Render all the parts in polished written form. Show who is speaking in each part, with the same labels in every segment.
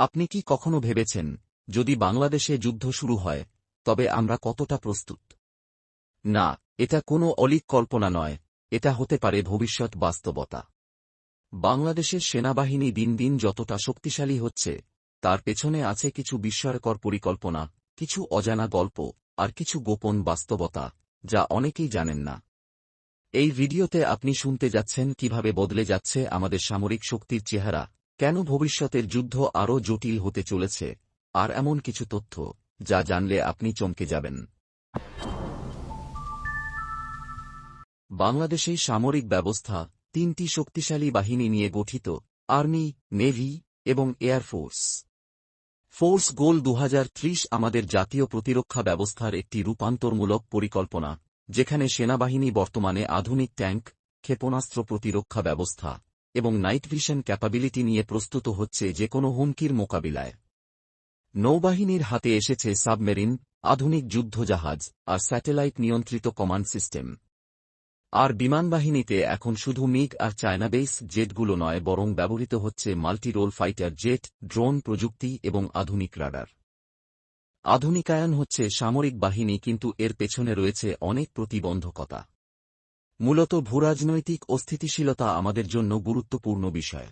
Speaker 1: আপনি কি কখনো ভেবেছেন, যদি বাংলাদেশে যুদ্ধ শুরু হয়, তবে আমরা কতটা প্রস্তুত? না, এটা কোনো অলীক কল্পনা নয়, এটা হতে পারে ভবিষ্যৎ বাস্তবতা। বাংলাদেশের সেনাবাহিনী দিন দিন যতটা শক্তিশালী হচ্ছে, তার পেছনে আছে কিছু বিস্ময়কর পরিকল্পনা, কিছু অজানা গল্প, আর কিছু গোপন বাস্তবতা, যা অনেকেই জানেন না। এই ভিডিওতে আপনি শুনতে যাচ্ছেন কিভাবে বদলে যাচ্ছে আমাদের সামরিক শক্তির চেহারা, কেন ভবিষ্যতের যুদ্ধ আরও জটিল হতে চলেছে, আর এমন কিছু তথ্য, যা জানলে আপনি চমকে যাবেন। বাংলাদেশে সামরিক ব্যবস্থা 3টি শক্তিশালী বাহিনী নিয়ে গঠিত: আর্মি, নেভি এবং এয়ারফোর্স। ফোর্স গোল 2030 আমাদের জাতীয় প্রতিরক্ষা ব্যবস্থার একটি রূপান্তরমূলক পরিকল্পনা, যেখানে সেনাবাহিনী বর্তমানে আধুনিক ট্যাঙ্ক, ক্ষেপণাস্ত্র প্রতিরক্ষা ব্যবস্থা এবং নাইট ভিশন ক্যাপাবিলিটি নিয়ে প্রস্তুত হচ্ছে যে কোনো হুমকির মোকাবিলায়। নৌবাহিনীর হাতে এসেছে সাবমেরিন, আধুনিক যুদ্ধজাহাজ আর স্যাটেলাইট নিয়ন্ত্রিত কমান্ড সিস্টেম। আর বিমানবাহিনীতে এখন শুধু মিগ আর চায়না বেস জেটগুলো নয়, বরং ব্যবহৃত হচ্ছে multi role fighter jet, drone প্রযুক্তি এবং আধুনিক রাডার। আধুনিকায়ন হচ্ছে সামরিক বাহিনী, কিন্তু এর পেছনে রয়েছে অনেক প্রতিবন্ধকতা। মূলত ভূরাজনৈতিক অস্থিতিশীলতা আমাদের জন্য গুরুত্বপূর্ণ বিষয়।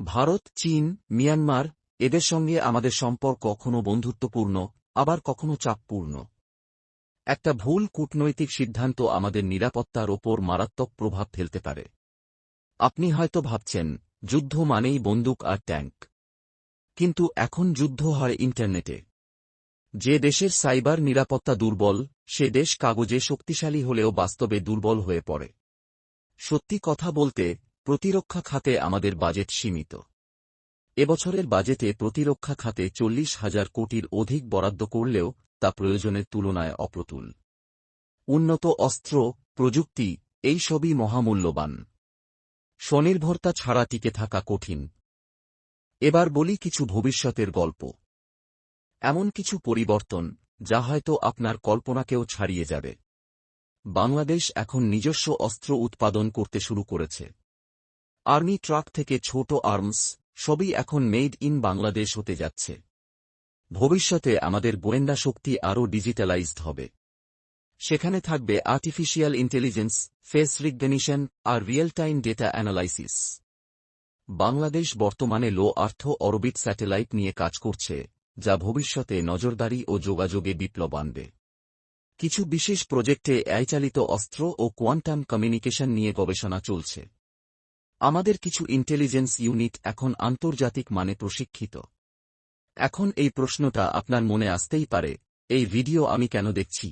Speaker 1: ভারত, চীন, মিয়ানমার, এদের সঙ্গে আমাদের সম্পর্ক কখনো বন্ধুত্বপূর্ণ, আবার কখনো চাপপূর্ণ। একটা ভুল কূটনৈতিক সিদ্ধান্ত আমাদের নিরাপত্তার ওপর মারাত্মক প্রভাব ফেলতে পারে। আপনি হয়তো ভাবছেন, যুদ্ধ মানেই বন্দুক আর ট্যাঙ্ক। কিন্তু এখন যুদ্ধ হয় ইন্টারনেটে। যে দেশের সাইবার নিরাপত্তা দুর্বল, সে দেশ কাগজে শক্তিশালী হলেও বাস্তবে দুর্বল হয়ে পড়ে। সত্যি কথা বলতে, প্রতিরক্ষা খাতে আমাদের বাজেট সীমিত। এবছরের বাজেটে প্রতিরক্ষা খাতে 40,000 কোটির অধিক বরাদ্দ করলেও তা প্রয়োজনের তুলনায় অপ্রতুল। উন্নত অস্ত্র, প্রযুক্তি, এই সবই মহামূল্যবান। স্বনির্ভরতা ছাড়া টিকে থাকা কঠিন। এবার বলি কিছু ভবিষ্যতের গল্প। এমন কিছু পরিবর্তন, যা হয়তো আপনার কল্পনাকেও ছাড়িয়ে যাবে। বাংলাদেশ এখন নিজস্ব অস্ত্র উৎপাদন করতে শুরু করেছে। আর্মি ট্রাক থেকে ছোট আর্মস, সবই এখন মেড ইন বাংলাদেশ হতে যাচ্ছে। ভবিষ্যতে আমাদের গোয়েন্দা শক্তি আরও ডিজিটালাইজড হবে। সেখানে থাকবে আর্টিফিশিয়াল ইন্টেলিজেন্স, ফেস রিকগনিশন আর real time data analysis. Bangladesh বর্তমানে লো আর্থ অরবিট স্যাটেলাইট নিয়ে কাজ করছে, যা ভবিষ্যতে নজরদারি ও যোগাযোগে বিপ্লব আনবে। কিছু বিশেষ প্রজেক্টে এআই চালিত অস্ত্র ও কোয়ান্টাম কমিউনিকেশন নিয়ে গবেষণা চলছে। আমাদের কিছু ইন্টেলিজেন্স ইউনিট এখন আন্তর্জাতিক মানে প্রশিক্ষিত। এখন এই প্রশ্নটা আপনার মনে আসতেই পারে, এই ভিডিও আমি কেন দেখছি?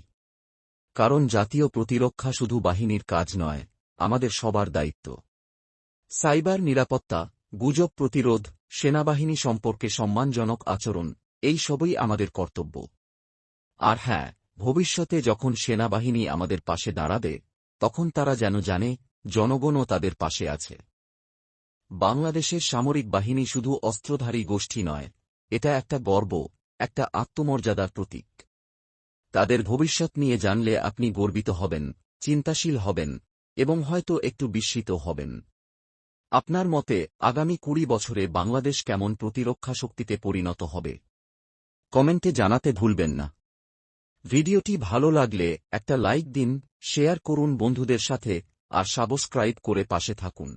Speaker 1: কারণ জাতীয় প্রতিরক্ষা শুধু বাহিনীর কাজ নয়, আমাদের সবার দায়িত্ব। সাইবার নিরাপত্তা, গুজব প্রতিরোধ, সেনাবাহিনী সম্পর্কে সম্মানজনক আচরণ, এই সবই আমাদের কর্তব্য। আর হ্যাঁ, ভবিষ্যতে যখন সেনাবাহিনী আমাদের পাশে দাঁড়াবে, তখন তারা যেন জানে, জনগণও তাদের পাশে আছে। বাংলাদেশের সামরিক বাহিনী শুধু অস্ত্রধারী গোষ্ঠী নয়, এটা একটা গর্ব, একটা আত্মমর্যাদার প্রতীক। তাদের ভবিষ্যৎ নিয়ে জানলে আপনি গর্বিত হবেন, চিন্তাশীল হবেন, এবং হয়তো একটু বিস্মিত হবেন। আপনার মতে আগামী 20 বছরে বাংলাদেশ কেমন প্রতিরক্ষা শক্তিতে পরিণত হবে? কমেন্টে জানাতে ভুলবেন না। ভিডিওটি ভালো লাগলে একটা লাইক দিন, শেয়ার করুন বন্ধুদের সাথে, আর সাবস্ক্রাইব করে পাশে থাকুন।